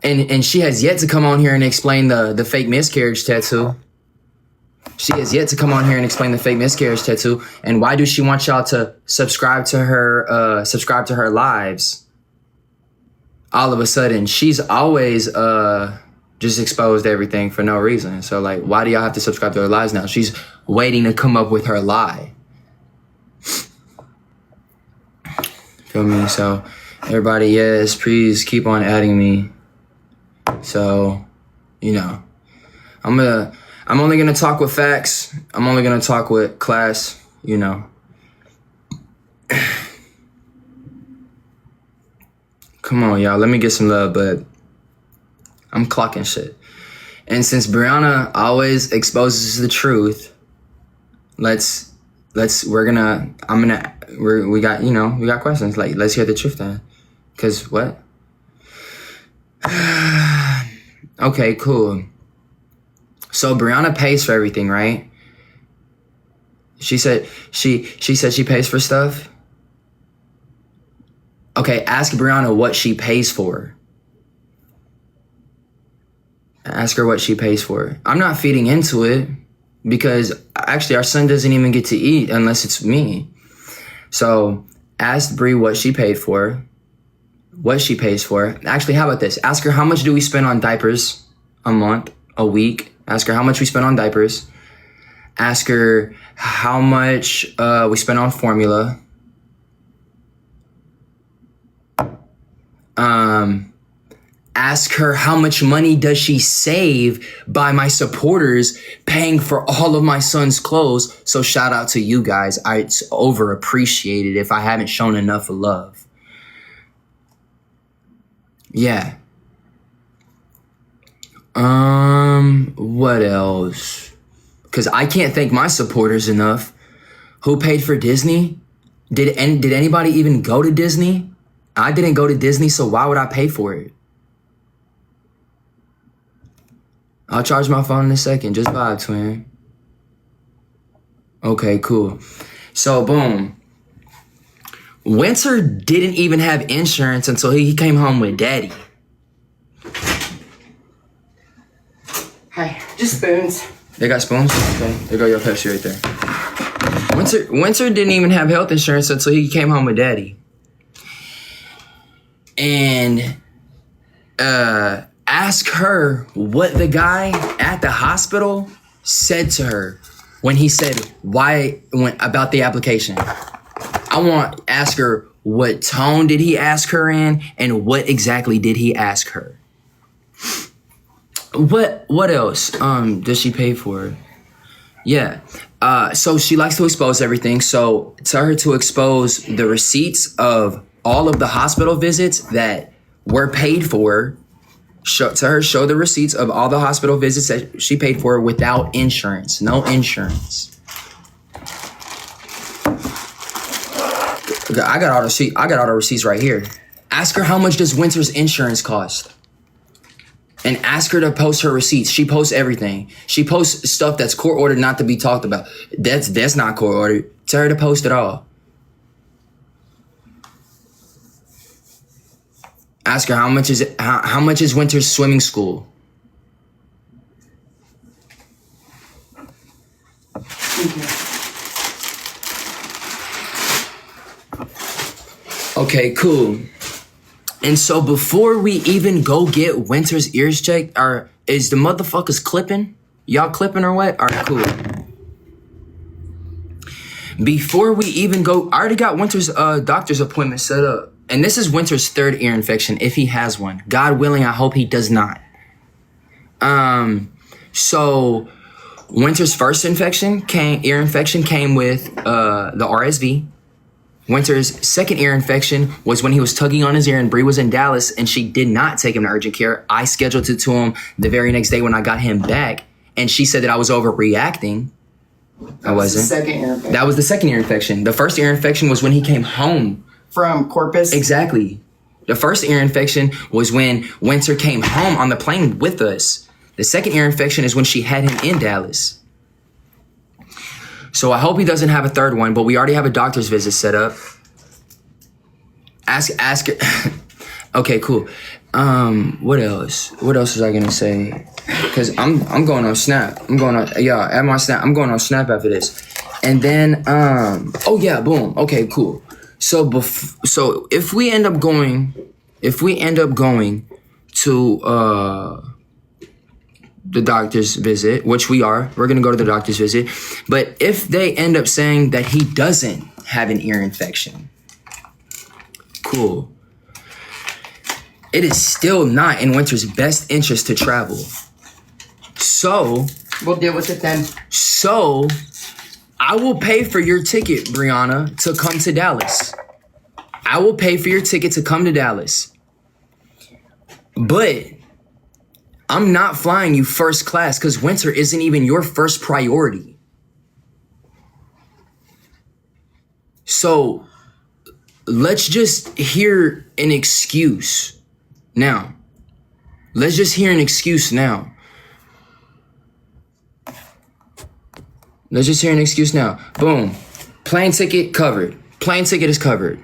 And she has yet to come on here and explain the fake miscarriage tattoo. She has yet to come on here and explain the fake miscarriage tattoo. And why do she want y'all to subscribe to her lives? All of a sudden, she's always just exposed everything for no reason. So like, why do y'all have to subscribe to her lives now? She's waiting to come up with her lie. Feel me? So everybody, yes, please keep on adding me. So, you know, I'm only gonna talk with facts. I'm only gonna talk with class, you know. Come on, y'all. Let me get some love, but I'm clocking shit. And since Brianna always exposes the truth, we got questions. Like, let's hear the truth then. Cause what? Okay, cool. So Brianna pays for everything, right? She said she pays for stuff. Okay, ask Brianna what she pays for. Ask her what she pays for. I'm not feeding into it because actually our son doesn't even get to eat unless it's me. So ask Bri what she paid for, what she pays for. Actually, how about this? Ask her how much do we spend on diapers a month, a week. Ask her how much we spend on diapers. Ask her how much we spend on formula. Ask her how much money does she save by my supporters paying for all of my son's clothes. So shout out to you guys. It's over appreciated if I haven't shown enough love. Yeah. What else? Because I can't thank my supporters enough. Who paid for Disney? Did anybody even go to Disney? I didn't go to Disney, so why would I pay for it? I'll charge my phone in a second. Just vibe, twin. Okay, cool. So, boom. Winter didn't even have insurance until he came home with daddy. Hi, just spoons. They got spoons? Okay, there go your Pepsi right there. Winter didn't even have health insurance until he came home with daddy. And ask her what the guy at the hospital said to her when he said about the application. I want to ask her what tone did he ask her in and what exactly did he ask her. What else does she pay for? Yeah. So she likes to expose everything. So tell her to expose the receipts of all of the hospital visits that were paid for. Show the receipts of all the hospital visits that she paid for without insurance. No insurance. I got all the receipts right here. Ask her how much does Winter's insurance cost? And ask her to post her receipts. She posts everything. She posts stuff that's court ordered not to be talked about. That's not court ordered. Tell her to post it all. Ask her how much is Winter's swimming school? Okay, cool. And so before we even go get Winter's ears checked, is the motherfuckers clipping? Y'all clipping or what? All right, cool. Before we even go, I already got Winter's doctor's appointment set up. And this is Winter's third ear infection, if he has one. God willing, I hope he does not. So Winter's first ear infection came with the RSV. Winter's second ear infection was when he was tugging on his ear and Bri was in Dallas and she did not take him to urgent care. I scheduled it to him the very next day when I got him back, and she said that I was overreacting. I wasn't. That was the second ear infection. The first ear infection was when he came home. From Corpus? Exactly. The first ear infection was when Winter came home on the plane with us. The second ear infection is when she had him in Dallas. So I hope he doesn't have a third one, but we already have a doctor's visit set up. Ask her. Okay, cool. What else? What else was I gonna say? Cause I'm going on Snap. At my Snap. I'm going on Snap after this. And then oh yeah, boom. Okay, cool. So if we end up going to the doctor's visit, which we're gonna go to the doctor's visit. But if they end up saying that he doesn't have an ear infection, cool. It is still not in Winter's best interest to travel. So We'll deal with it then. So I will pay for your ticket, Brianna, to come to Dallas. I will pay for your ticket to come to Dallas. But I'm not flying you first class because Winter isn't even your first priority. So let's just hear an excuse now. Let's just hear an excuse now. Let's just hear an excuse now. Boom. Plane ticket covered. Plane ticket is covered.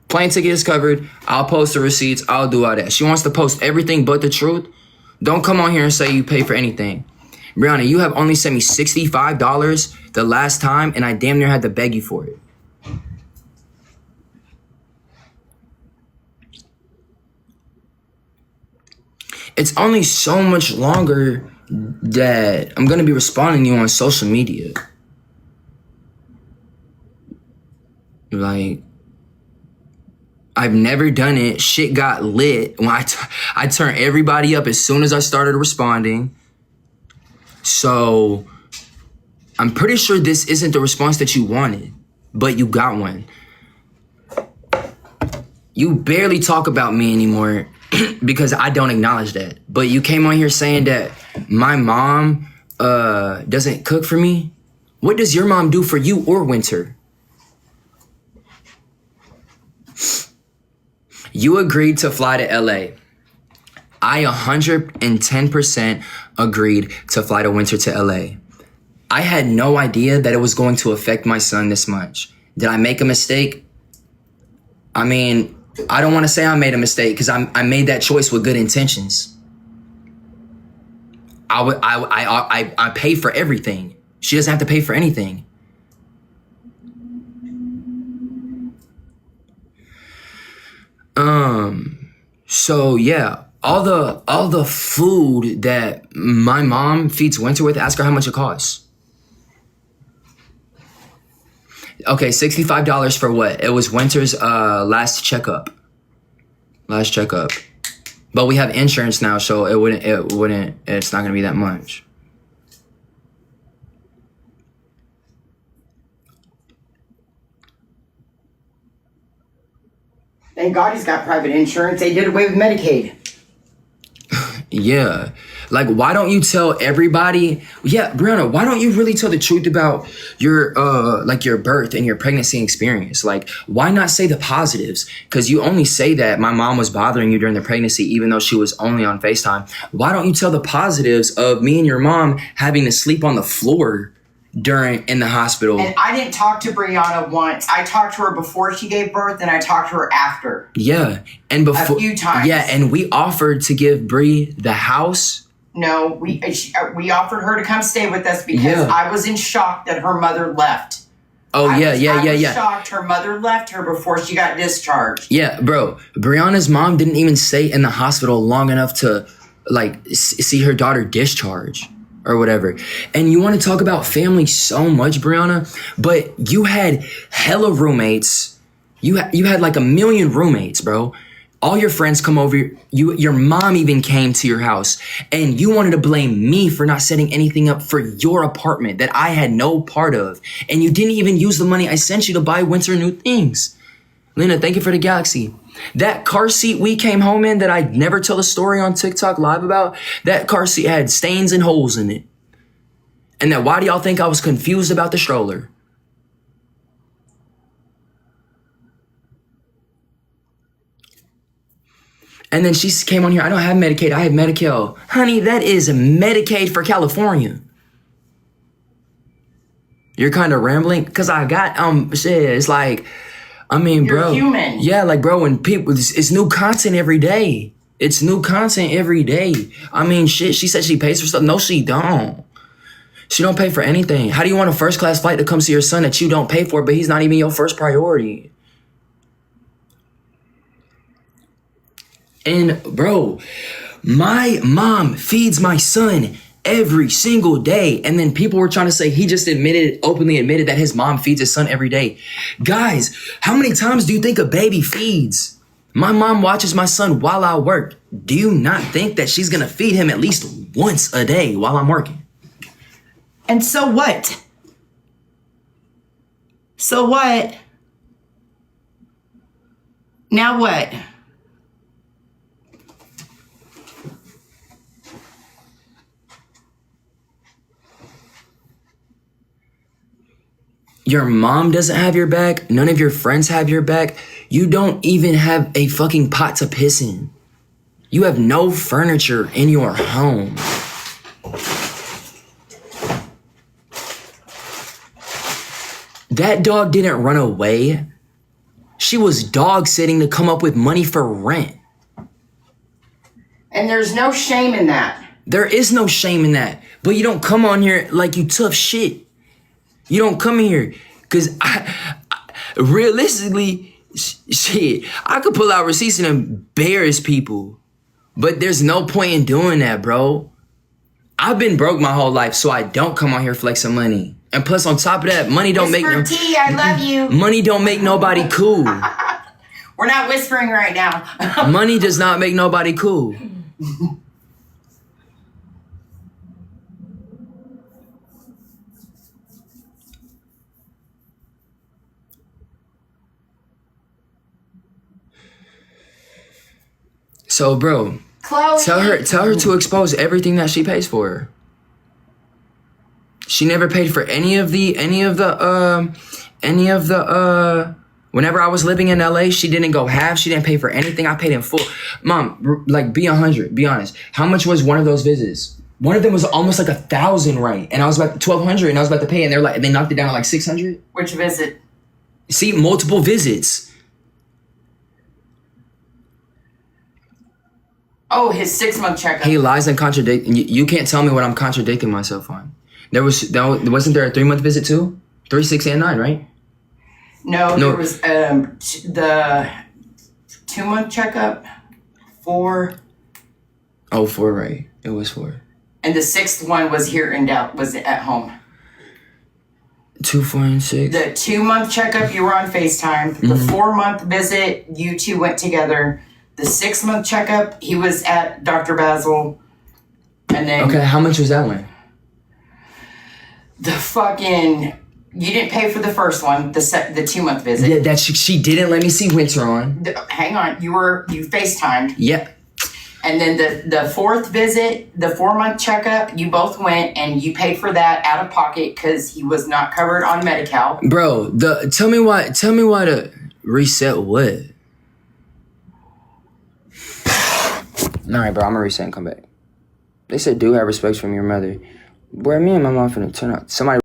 Plane ticket is covered. I'll post the receipts. I'll do all that. She wants to post everything but the truth. Don't come on here and say you pay for anything. Brianna, you have only sent me $65 the last time, and I damn near had to beg you for it. It's only so much longer that I'm gonna be responding to you on social media. Like, I've never done it. Shit got lit when I turned everybody up as soon as I started responding. So I'm pretty sure this isn't the response that you wanted, but you got one. You barely talk about me anymore because I don't acknowledge that. But you came on here saying that my mom doesn't cook for me. What does your mom do for you or Winter? You agreed to fly to LA. I 110% agreed to fly to Winter to LA. I had no idea that it was going to affect my son this much. Did I make a mistake? I mean, I don't want to say I made a mistake because I made that choice with good intentions. I pay for everything. She doesn't have to pay for anything. So yeah, all the food that my mom feeds Winter with, ask her how much it costs. Okay, $65 for what? It was Winter's last checkup. But we have insurance now, so it's not gonna be that much. Thank God he's got private insurance. They did away with Medicaid. Yeah. Like, why don't you tell everybody? Yeah, Brianna, why don't you really tell the truth about your your birth and your pregnancy experience? Like, why not say the positives? Because you only say that my mom was bothering you during the pregnancy, even though she was only on FaceTime. Why don't you tell the positives of me and your mom having to sleep on the floor in the hospital? And I didn't talk to Brianna once. I talked to her before she gave birth, and I talked to her after. Yeah, and before a few times. Yeah, and we offered to give Bree the house. No, we offered her to come stay with us because I was in shock that her mother left. Oh, I was shocked her mother left her before she got discharged. Yeah, bro. Brianna's mom didn't even stay in the hospital long enough to see her daughter discharge or whatever. And you want to talk about family so much, Brianna, but you had hella roommates. You had like a million roommates, bro. All your friends come over. Your mom even came to your house, and you wanted to blame me for not setting anything up for your apartment that I had no part of. And you didn't even use the money I sent you to buy Winter new things. Lena, thank you for the galaxy. That car seat we came home in that I never tell a story on TikTok live about, that car seat had stains and holes in it. And that why do y'all think I was confused about the stroller? And then she came on here, I don't have Medicaid, I have Medi-Cal. Honey, that is Medicaid for California. You're kind of rambling, because I got, shit, it's like, I mean, You're bro. human. Yeah, like, bro, when people, it's new content every day. It's new content every day. I mean, shit, she said she pays for stuff. No, she don't. She don't pay for anything. How do you want a first class flight to come see your son that you don't pay for, but he's not even your first priority? And bro, my mom feeds my son every single day. And then people were trying to say he just openly admitted that his mom feeds his son every day. Guys, how many times do you think a baby feeds? My mom watches my son while I work. Do you not think that she's gonna feed him at least once a day while I'm working? And so what? So what? Now what? Your mom doesn't have your back. None of your friends have your back. You don't even have a fucking pot to piss in. You have no furniture in your home. That dog didn't run away. She was dog sitting to come up with money for rent. And there's no shame in that. There is no shame in that. But you don't come on here like you tough shit. You don't come here because realistically, shit, I could pull out receipts and embarrass people. But there's no point in doing that, bro. I've been broke my whole life, so I don't come on here flexing money. And plus, on top of that, money don't make Whisper T, I love you. Money don't make nobody cool. We're not whispering right now. Money does not make nobody cool. So, bro, Chloe, tell her to expose everything that she pays for. She never paid for any of the whenever I was living in LA, she didn't go half, she didn't pay for anything. I paid in full. Mom, like be 100, be honest. How much was one of those visits? One of them was almost like 1,000, right? And I was about 1,200 and I was about to pay and they knocked it down to like 600. which visit? See, multiple visits. Oh, his 6-month checkup. He lies and contradict. You can't tell me what I'm contradicting myself on. Wasn't there a 3-month visit too? 3, 6, and 9, right? No, there was the 2-month checkup, 4. Oh, 4, right? It was 4. And the 6th one was here in Dallas, was at home. 2, 4, and 6. The 2-month checkup, you were on FaceTime. The 4-month visit, you two went together. The 6-month checkup, he was at Dr. Basil. And then Okay, how much was that one? the fucking, you didn't pay for the first one, the 2-month visit. Yeah, that she didn't let me see winter on. Hang on, you FaceTimed. Yep. And then the 4th visit, the 4-month checkup, you both went and you paid for that out of pocket because he was not covered on Medi-Cal. Bro, tell me why to reset what? Alright, bro, I'm gonna reset and come back. They said do have respect from your mother. Boy, me and my mom finna turn out. Somebody